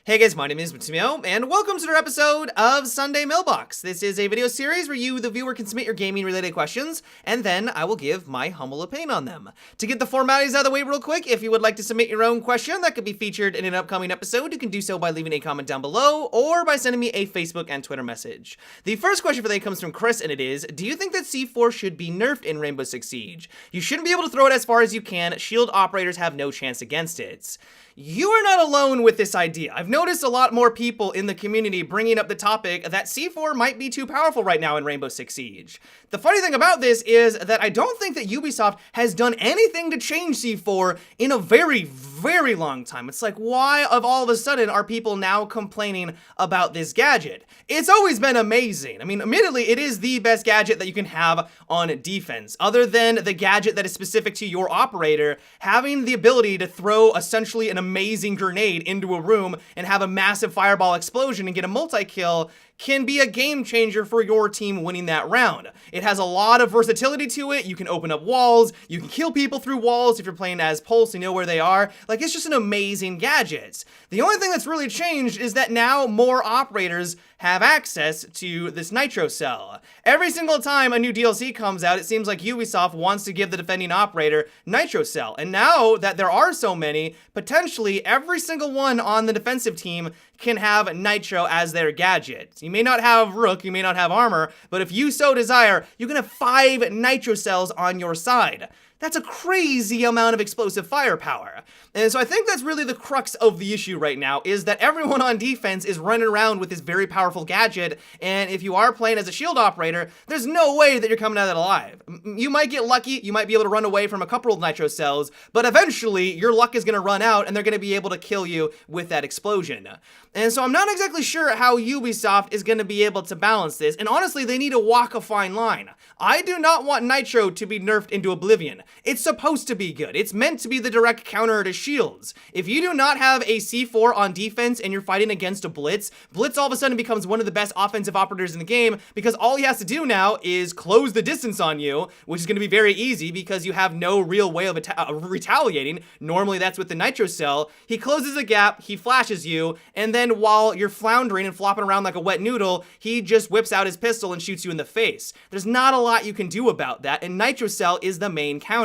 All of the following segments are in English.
Hey guys, my name is Matsumio, and welcome to another episode of Sunday Mailbox. This is a video series where you, the viewer, can submit your gaming-related questions, and then I will give my humble opinion on them. To get the formalities out of the way real quick, if you would like to submit your own question that could be featured in an upcoming episode, you can do so by leaving a comment down below, or by sending me a Facebook and Twitter message. The first question for the day comes from Chris, and it is, do you think that C4 should be nerfed in Rainbow Six Siege? You shouldn't be able to throw it as far as you can. Shield operators have no chance against it. You are not alone with this idea. I've noticed a lot more people in the community bringing up the topic that C4 might be too powerful right now in Rainbow Six Siege. The funny thing about this is that I don't think that Ubisoft has done anything to change C4 in a very, very long time. It's like, why of all of a sudden are people now complaining about this gadget? It's always been amazing. I mean, admittedly, it is the best gadget that you can have on defense. Other than the gadget that is specific to your operator, having the ability to throw essentially an amazing grenade into a room and have a massive fireball explosion and get a multi-kill can be a game changer for your team winning that round. It has a lot of versatility to it. You can open up walls, you can kill people through walls if you're playing as Pulse, you know where they are. Like, it's just an amazing gadget. The only thing that's really changed is that now more operators have access to this nitro cell. Every single time a new DLC comes out, it seems like Ubisoft wants to give the defending operator nitro cell. And now that there are so many, potentially every single one on the defensive team can have nitro as their gadget. You may not have Rook, you may not have armor, but if you so desire, you can have 5 nitro cells on your side. That's a crazy amount of explosive firepower. And so I think that's really the crux of the issue right now, is that everyone on defense is running around with this very powerful gadget, and if you are playing as a shield operator, there's no way that you're coming out of it alive. You might get lucky, you might be able to run away from a couple of nitro cells, but eventually your luck is gonna run out and they're gonna be able to kill you with that explosion. And so I'm not exactly sure how Ubisoft is gonna be able to balance this, and honestly, they need to walk a fine line. I do not want nitro to be nerfed into oblivion. It's supposed to be good. It's meant to be the direct counter to shields. If you do not have a C4 on defense and you're fighting against a Blitz, Blitz all of a sudden becomes one of the best offensive operators in the game because all he has to do now is close the distance on you, which is going to be very easy because you have no real way of retaliating. Normally that's with the nitro cell. He closes a gap, he flashes you, and then while you're floundering and flopping around like a wet noodle, he just whips out his pistol and shoots you in the face. There's not a lot you can do about that, and nitro cell is the main counter.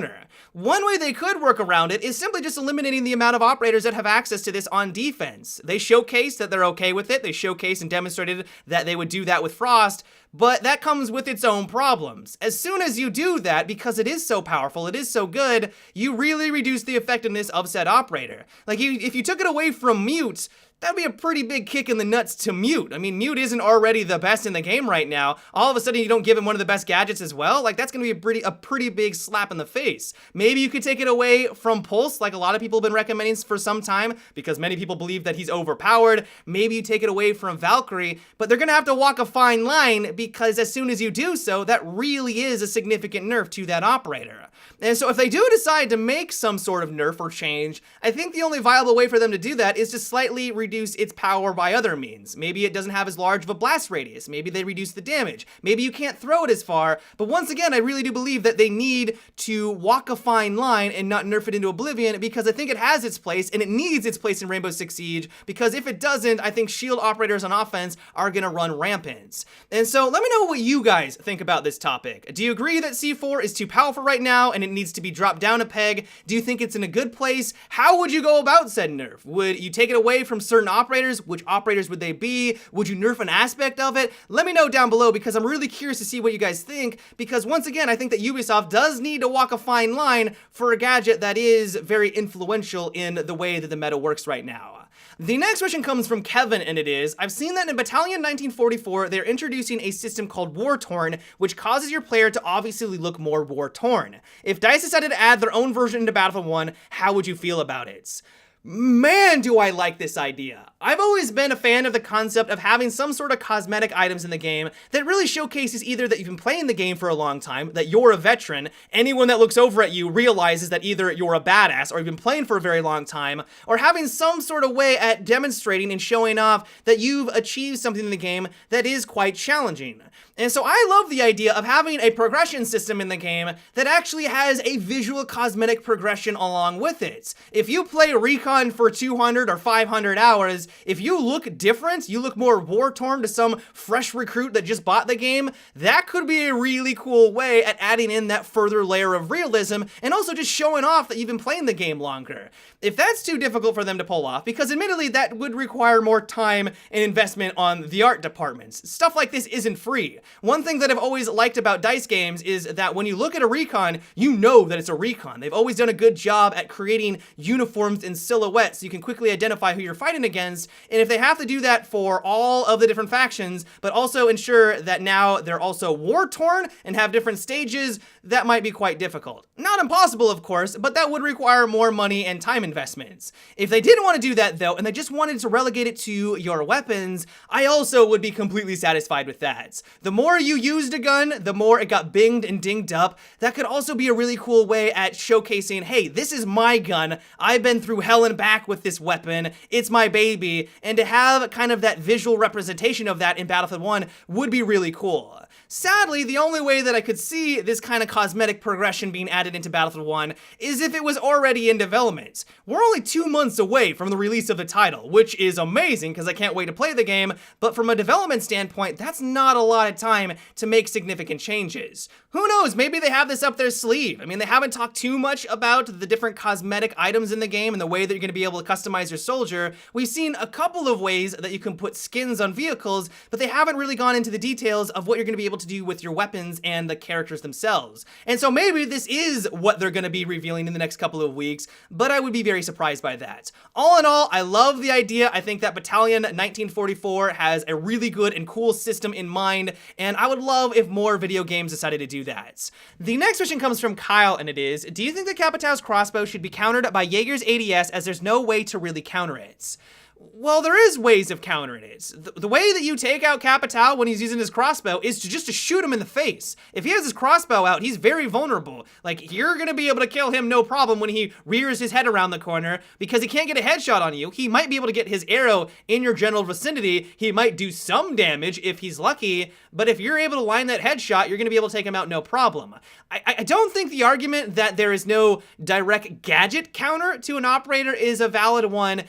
One way they could work around it is simply just eliminating the amount of operators that have access to this on defense. They showcased that they're okay with it. They showcased and demonstrated that they would do that with Frost, but that comes with its own problems. As soon as you do that, because it is so powerful, it is so good, you really reduce the effectiveness of said operator. Like, if you took it away from Mute, that'd be a pretty big kick in the nuts to Mute. I mean, Mute isn't already the best in the game right now. All of a sudden, you don't give him one of the best gadgets as well? Like, that's gonna be a pretty big slap in the face. Maybe you could take it away from Pulse, like a lot of people have been recommending for some time, because many people believe that he's overpowered. Maybe you take it away from Valkyrie, but they're gonna have to walk a fine line, because as soon as you do so, that really is a significant nerf to that operator. And so if they do decide to make some sort of nerf or change, I think the only viable way for them to do that is to slightly reduce its power by other means. Maybe it doesn't have as large of a blast radius. Maybe they reduce the damage. Maybe you can't throw it as far. But once again, I really do believe that they need to walk a fine line and not nerf it into oblivion, because I think it has its place and it needs its place in Rainbow Six Siege, because if it doesn't, I think shield operators on offense are gonna run rampant. And so let me know what you guys think about this topic. Do you agree that C4 is too powerful right now and it needs to be dropped down a peg? Do you think it's in a good place? How would you go about said nerf? Would you take it away from certain operators? Which operators would they be? Would you nerf an aspect of it? Let me know down below, because I'm really curious to see what you guys think, because once again, I think that Ubisoft does need to walk a fine line for a gadget that is very influential in the way that the meta works right now. The next question comes from Kevin, and it is, I've seen that in Battalion 1944, they're introducing a system called War-Torn, which causes your player to obviously look more war-torn. If DICE decided to add their own version into Battlefield 1, how would you feel about it? Man, do I like this idea. I've always been a fan of the concept of having some sort of cosmetic items in the game that really showcases either that you've been playing the game for a long time, that you're a veteran, anyone that looks over at you realizes that either you're a badass or you've been playing for a very long time, or having some sort of way at demonstrating and showing off that you've achieved something in the game that is quite challenging. And so I love the idea of having a progression system in the game that actually has a visual cosmetic progression along with it. If you play Recon recon for 200 or 500 hours, if you look different, you look more war-torn to some fresh recruit that just bought the game, that could be a really cool way at adding in that further layer of realism and also just showing off that you've been playing the game longer. If that's too difficult for them to pull off, because admittedly that would require more time and investment on the art departments. Stuff like this isn't free. One thing that I've always liked about dice games is that when you look at a recon, you know that it's a recon. They've always done a good job at creating uniforms and silhouettes so you can quickly identify who you're fighting against, and if they have to do that for all of the different factions, but also ensure that now they're also war-torn and have different stages, that might be quite difficult. Not impossible, of course, but that would require more money and time investments. If they didn't want to do that, though, and they just wanted to relegate it to your weapons, I also would be completely satisfied with that. The more you used a gun, the more it got binged and dinged up. That could also be a really cool way at showcasing, hey, this is my gun. I've been through hell and back with this weapon. It's my baby. And to have kind of that visual representation of that in Battlefield 1 would be really cool. Sadly, the only way that I could see this kind of cosmetic progression being added into Battlefield 1 is if it was already in development. We're only 2 months away from the release of the title, which is amazing because I can't wait to play the game, but from a development standpoint, that's not a lot of time to make significant changes. Who knows, maybe they have this up their sleeve. I mean, they haven't talked too much about the different cosmetic items in the game and the way that you're going to be able to customize your soldier. We've seen a couple of ways that you can put skins on vehicles, but they haven't really gone into the details of what you're going to be able to do with your weapons and the characters themselves. And so maybe this is what they're going to be revealing in the next couple of weeks, but I would be very surprised by that. All in all, I love the idea. I think that Battalion 1944 has a really good and cool system in mind, and I would love if more video games decided to do that. The next question comes from Kyle, and it is, do you think that Capitão's crossbow should be countered by Jaeger's ADS as there's no way to really counter it? Well, there is ways of countering it. The way that you take out Capitão when he's using his crossbow is to shoot him in the face. If he has his crossbow out, he's very vulnerable. Like, you're gonna be able to kill him no problem when he rears his head around the corner because he can't get a headshot on you. He might be able to get his arrow in your general vicinity. He might do some damage if he's lucky, but if you're able to line that headshot, you're gonna be able to take him out no problem. I don't think the argument that there is no direct gadget counter to an operator is a valid one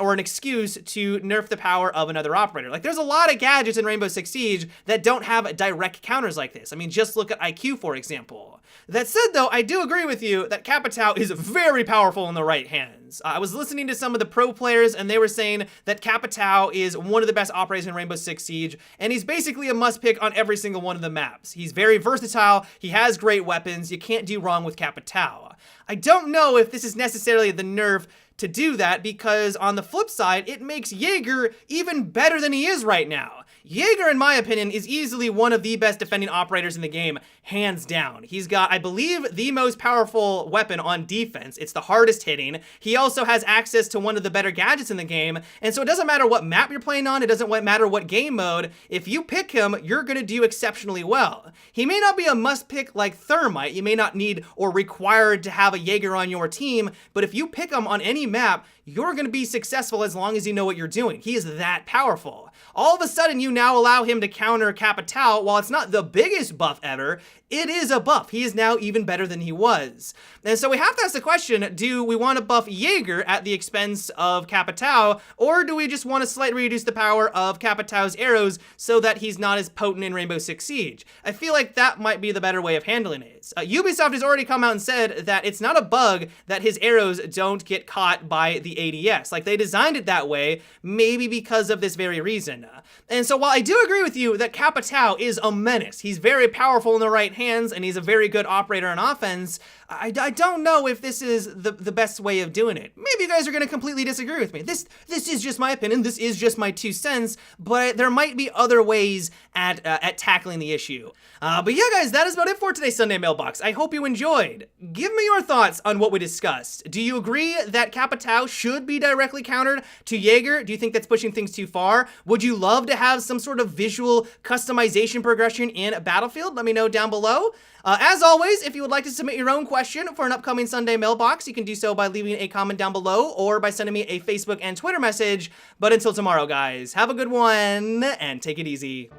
or an excuse to nerf the power of another operator. Like, there's a lot of gadgets in Rainbow Six Siege that don't have direct counters like this. I mean, just look at IQ, for example. That said, though, I do agree with you that Capitão is very powerful in the right hands. I was listening to some of the pro players, and they were saying that Capitão is one of the best operators in Rainbow Six Siege, and he's basically a must-pick on every single one of the maps. He's very versatile, he has great weapons, you can't do wrong with Capitão. I don't know if this is necessarily the nerf to do that, because on the flip side, it makes Jaeger even better than he is right now. Jaeger, in my opinion, is easily one of the best defending operators in the game, hands down. He's got, I believe, the most powerful weapon on defense. It's the hardest hitting. He also has access to one of the better gadgets in the game, and so it doesn't matter what map you're playing on, it doesn't matter what game mode, if you pick him, you're gonna do exceptionally well. He may not be a must-pick like Thermite, you may not need or required to have a Jaeger on your team, but if you pick him on any map, you're gonna be successful as long as you know what you're doing. He is that powerful. All of a sudden, you now allow him to counter Capitão. While it's not the biggest buff ever, it is a buff. He is now even better than he was. And so we have to ask the question, do we want to buff Jaeger at the expense of Capitão, or do we just want to slightly reduce the power of Capitão's arrows so that he's not as potent in Rainbow Six Siege? I feel like that might be the better way of handling it. Ubisoft has already come out and said that it's not a bug that his arrows don't get caught by the ADS. Like, they designed it that way, maybe because of this very reason. And so while I do agree with you that Capitão is a menace, he's very powerful in the right hands, and he's a very good operator on offense, I don't know if this is the best way of doing it. Maybe you guys are going to completely disagree with me. This is just my opinion, this is just my 2 cents, but there might be other ways at tackling the issue. But yeah, guys, that is about it for today's Sunday Mailbox. I hope you enjoyed. Give me your thoughts on what we discussed. Do you agree that Capitão should be directly countered to Jaeger? Do you think that's pushing things too far? Would you love to have some sort of visual customization progression in Battlefield? Let me know down below. As always, if you would like to submit your own question for an upcoming Sunday Mailbox, you can do so by leaving a comment down below or by sending me a Facebook and Twitter message. But until tomorrow, guys, have a good one and take it easy.